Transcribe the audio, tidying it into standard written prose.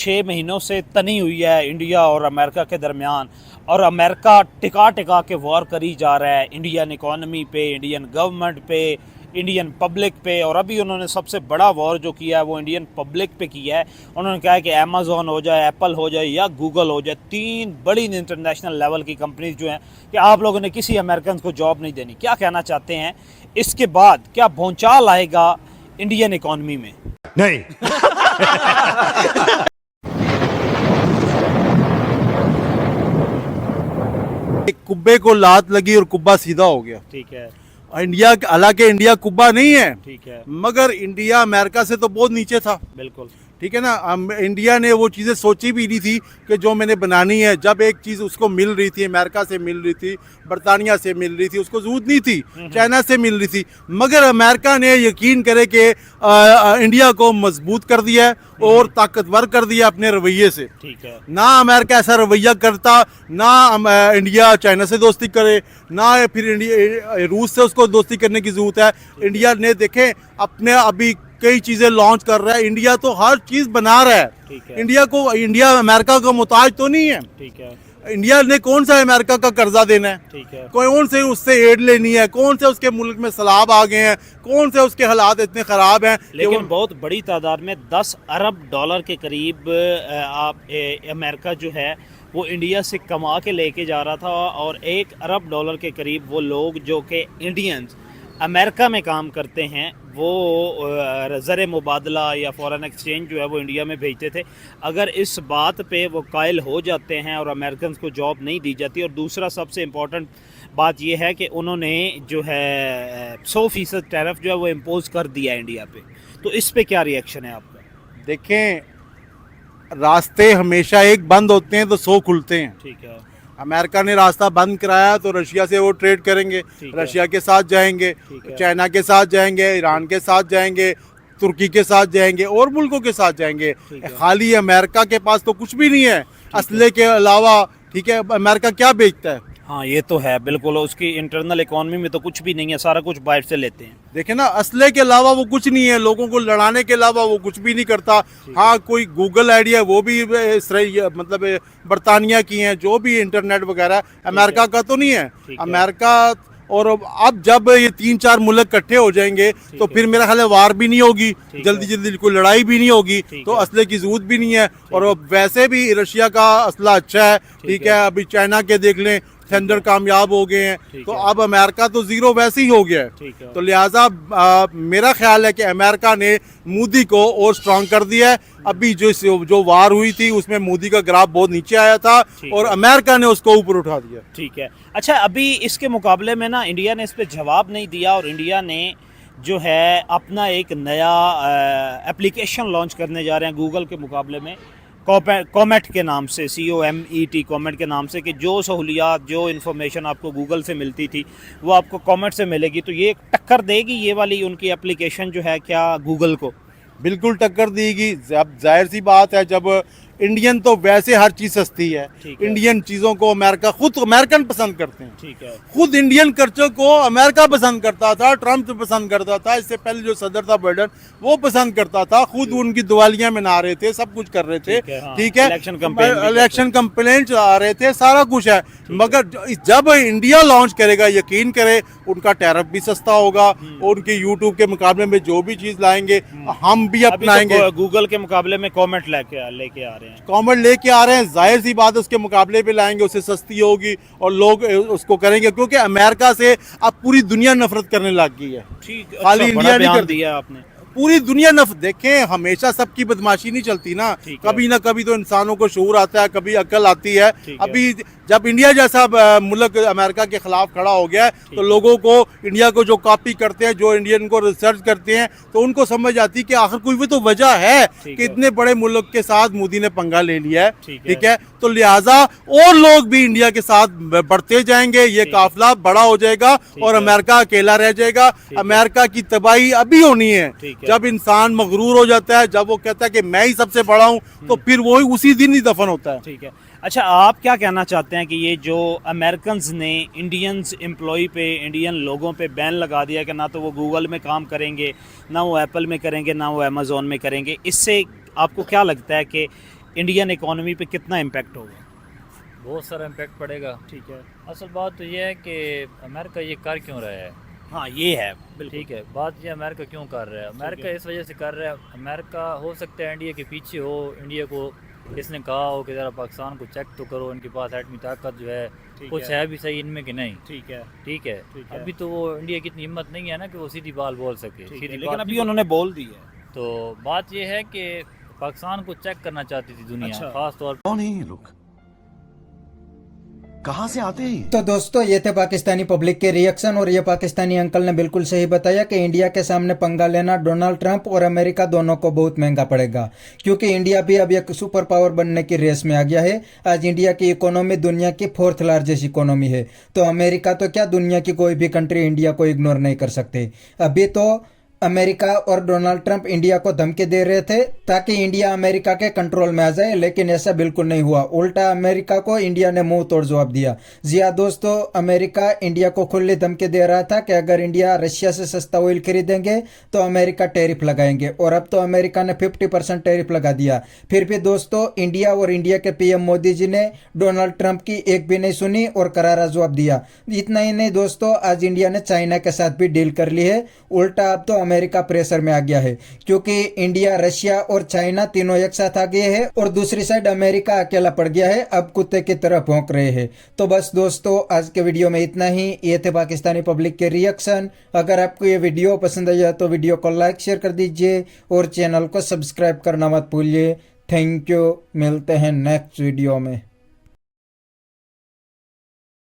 6 महीनों से तनी हुई है इंडिया और अमेरिका के दरमियान, और अमेरिका टिका टिका के वॉर करी जा रहा है इंडियन इकॉनमी पे, इंडियन गवर्नमेंट पे, इंडियन पब्लिक पे। और अभी उन्होंने सबसे बड़ा वॉर जो किया है वो इंडियन पब्लिक पे किया है। उन्होंने कहा है कि अमेज़ॉन हो जाए, एप्पल हो जाए या गूगल हो जाए, 3 बड़ी इंटरनेशनल लेवल की कंपनीज जो हैं, कि आप लोगों ने किसी अमेरिकन को जॉब नहीं देनी। क्या कहना चाहते हैं? इसके बाद क्या भूचाल आएगा इंडियन इकॉनमी में? नहीं। एक कुब्बे को लात लगी और कुब्बा सीधा हो गया। ठीक है, इंडिया, हालांकि इंडिया कुब्बा नहीं है, ठीक है, मगर इंडिया अमेरिका से तो बहुत नीचे था। बिल्कुल ठीक है ना। इंडिया ने वो चीज़ें सोची भी नहीं थी कि जो मैंने बनानी है। जब एक चीज़ उसको मिल रही थी, अमेरिका से मिल रही थी, बरतानिया से मिल रही थी, उसको जरूरत नहीं थी, चाइना से मिल रही थी, मगर अमेरिका ने यकीन करे कि इंडिया को मजबूत कर दिया है और ताकतवर कर दिया अपने रवैये से। ठीक है। ना अमेरिका ऐसा रवैया करता, ना इंडिया चाइना से दोस्ती करे, ना फिर इंडिया रूस से उसको दोस्ती करने की ज़रूरत है। इंडिया ने देखें अपने अभी कई चीज़ें लॉन्च कर रहा है। इंडिया तो हर चीज़ बना रहा है। ठीक है। इंडिया अमेरिका का मोहताज तो नहीं है। ठीक है। इंडिया ने कौन सा अमेरिका का कर्जा देना है? ठीक है। कौन से उससे एड लेनी है? कौन से उसके मुल्क में सैलाब आ गए हैं? कौन से उसके हालात इतने ख़राब हैं? लेकिन बहुत बड़ी तादाद में 10 अरब डॉलर के करीब अमेरिका जो है वो इंडिया से कमा के लेके जा रहा था, और 1 अरब डॉलर के करीब वो लोग जो कि इंडियंस अमेरिका में काम करते हैं वो ज़र मुबादला या फ़ॉरेन एक्सचेंज जो है वो इंडिया में भेजते थे। अगर इस बात पे वो कायल हो जाते हैं और अमेरिकन को जॉब नहीं दी जाती, और दूसरा सबसे इम्पॉर्टेंट बात ये है कि उन्होंने जो है 100% टैरिफ जो है वो इम्पोज कर दिया है इंडिया पे, तो इस पे क्या रिएक्शन है आपका? देखें, रास्ते हमेशा एक बंद होते हैं तो 100 खुलते हैं। ठीक है। अमेरिका ने रास्ता बंद कराया तो रशिया से वो ट्रेड करेंगे, रशिया के साथ जाएंगे, चाइना के साथ जाएंगे, ईरान के साथ जाएंगे, तुर्की के साथ जाएंगे और मुल्कों के साथ जाएंगे। खाली अमेरिका के पास तो कुछ भी नहीं है असले के अलावा। ठीक है, अमेरिका क्या बेचता है? हाँ, ये तो है बिल्कुल, उसकी इंटरनल इकॉनमी में तो कुछ भी नहीं है, सारा कुछ बाहर से लेते हैं। देखे ना, असले के अलावा वो कुछ नहीं है, लोगों को लड़ाने के अलावा वो कुछ भी नहीं करता। हाँ, कोई गूगल आइडिया वो भी मतलब बरतानिया की हैं, जो भी इंटरनेट वगैरह अमेरिका का तो नहीं है। अमेरिका और अब जब ये 3-4 मुल्क इकट्ठे हो जाएंगे तो फिर मेरा ख्याल है वार भी नहीं होगी, जल्दी जल्दी कोई लड़ाई भी नहीं होगी, तो असले की जरूरत भी नहीं है। और वैसे भी रशिया का असला अच्छा है। ठीक है, अभी चाइना के देख लें, थंडर कामयाब हो गए हैं, तो अब अमेरिका तो जीरो वैसे ही हो गया है। तो लिहाजा मेरा ख्याल है कि अमेरिका ने मोदी को और स्ट्रांग कर दिया है। अभी जो वार हुई थी उसमें मोदी का ग्राफ बहुत नीचे आया था और अमेरिका ने उसको ऊपर उठा दिया। ठीक है। अच्छा, अभी इसके मुकाबले में ना इंडिया ने इस पर जवाब नहीं दिया, और इंडिया ने जो है अपना एक नया एप्लीकेशन लॉन्च करने जा रहे हैं गूगल के मुकाबले में, कॉमेट के नाम से, COMET कॉमेट के नाम से, कि जो सहूलियात, जो इन्फॉर्मेशन आपको गूगल से मिलती थी वो आपको कॉमेट से मिलेगी। तो ये टक्कर देगी ये वाली उनकी एप्लीकेशन जो है क्या गूगल को? बिल्कुल टक्कर देगी। अब जाहिर सी बात है, जब इंडियन तो वैसे हर चीज़ सस्ती है, इंडियन चीज़ों को अमेरिकन पसंद करते हैं। ठीक है। खुद इंडियन कल्चर को अमेरिका पसंद करता था, ट्रम्प पसंद करता था, इससे पहले जो सदर था बाइडेन वो पसंद करता था, खुद उनकी दिवालियां मना रहे थे, सब कुछ कर रहे थे। ठीक है, इलेक्शन कंप्लेन चला रहे थे, सारा कुछ है। मगर जब इंडिया लॉन्च करेगा, यकीन करे उनका टैरिफ भी सस्ता होगा, और उनके यूट्यूब के मुकाबले में जो भी चीज़ लाएंगे हम भी अपनाएंगे। गूगल के मुकाबले में कॉमेट लेके आ रहे हैं, कॉमेट लेके आ रहे हैं, जाहिर सी बात है उसके मुकाबले पे लाएंगे, उससे सस्ती होगी और लोग उसको करेंगे, क्योंकि अमेरिका से अब पूरी दुनिया नफरत करने लग गई है। ठीक, खाली इंडिया नहीं कर दिया आपने, पूरी दुनिया देखें, हमेशा सबकी बदमाशी नहीं चलती ना, कभी ना कभी तो इंसानों को शऊर आता है, कभी अकल आती है। अभी जब इंडिया जैसा मुल्क अमेरिका के खिलाफ खड़ा हो गया तो लोगों को, इंडिया को जो कॉपी करते हैं, जो इंडियन को रिसर्च करते हैं, तो उनको समझ आती है कि आखिर कोई भी तो वजह है कि इतने बड़े मुल्क के साथ मोदी ने पंगा ले लिया है। ठीक है, तो लिहाजा और लोग भी इंडिया के साथ बढ़ते जाएंगे, ये काफिला बड़ा हो जाएगा और अमेरिका अकेला रह जाएगा। अमेरिका की तबाही अभी होनी है। जब इंसान मगरूर हो जाता है, जब वो कहता है कि मैं ही सबसे बड़ा हूँ, तो फिर वो उसी दिन ही दफन होता है। ठीक है। अच्छा, आप क्या कहना चाहते हैं कि ये जो अमेरिकन्स ने इंडियंस एम्प्लॉय पे, इंडियन लोगों पे बैन लगा दिया कि ना तो वो गूगल में काम करेंगे, ना वो एप्पल में करेंगे, ना वो अमेज़ॉन में करेंगे, इससे आपको क्या लगता है कि इंडियन इकोनॉमी पे कितना इम्पैक्ट होगा? बहुत सारा इम्पैक्ट पड़ेगा। ठीक है। असल बात तो ये है कि अमेरिका ये कर क्यों रहा है। हाँ ये है बिल्कुल। ठीक है, बात ये अमेरिका क्यों कर रहा है। अमेरिका इस वजह से कर रहा है, अमेरिका हो सकता है इंडिया के पीछे हो, इंडिया को इसने कहा हो कि ज़रा पाकिस्तान को चेक तो करो, इनके पास एटमी ताकत जो है ठीक कुछ है। है भी सही इनमें कि नहीं। ठीक है। ठीक है, ठीक है। अभी तो वो इंडिया की इतनी हिम्मत नहीं है ना कि वो सीधी बात बोल सके। ठीक है, सीधी लेकिन बात अभी नहीं उन्होंने बोल दी है। बोल- तो बात ये है कि पाकिस्तान को चेक करना चाहती थी दुनिया, अच्छा। खास तौर पर। कौन है ये लोग, कहां से आते हैं? तो दोस्तों ये थे पाकिस्तानी पब्लिक के रिएक्शन, और ये पाकिस्तानी अंकल ने बिल्कुल सही बताया कि इंडिया के सामने पंगा लेना डोनाल्ड ट्रंप और अमेरिका दोनों को बहुत महंगा पड़ेगा, क्योंकि इंडिया भी अब एक सुपर पावर बनने की रेस में आ गया है। आज इंडिया की इकोनॉमी दुनिया की 4th लार्जेस्ट इकोनॉमी है, तो अमेरिका तो क्या दुनिया की कोई भी कंट्री इंडिया को इग्नोर नहीं कर सकते। अभी तो अमेरिका और डोनाल्ड ट्रंप इंडिया को धमकी दे रहे थे ताकि इंडिया अमेरिका के कंट्रोल में आ जाए, लेकिन ऐसा बिल्कुल नहीं हुआ। उल्टा अमेरिका को इंडिया ने मुंह तोड़ जवाब दिया। जी हाँ दोस्तों, अमेरिका इंडिया को खुली धमकी दे रहा था कि अगर इंडिया रशिया से सस्ता ऑयल खरीदेंगे तो अमेरिका टैरिफ लगाएंगे, और अब तो अमेरिका ने 50% टैरिफ लगा दिया। फिर भी दोस्तों इंडिया और इंडिया के पीएम मोदी जी ने डोनाल्ड ट्रंप की एक भी नहीं सुनी और करारा जवाब दिया। इतना ही नहीं दोस्तों, आज इंडिया ने चाइना के साथ भी डील कर ली है। उल्टा अब तो अमेरिका प्रेशर में आ गया है, क्योंकि इंडिया, रशिया और चाइना तीनों एक साथ आ गए हैं, और दूसरी साइड अमेरिका अकेला पड़ गया है, अब कुत्ते की तरह भौंक रहे हैं। तो बस दोस्तों आज के वीडियो में इतना ही। ये थे पाकिस्तानी पब्लिक के रिएक्शन। अगर आपको ये वीडियो पसंद आया तो वीडियो को लाइक शेयर कर दीजिए और चैनल को सब्सक्राइब करना मत भूलिए। थैंक यू, मिलते हैं नेक्स्ट वीडियो में।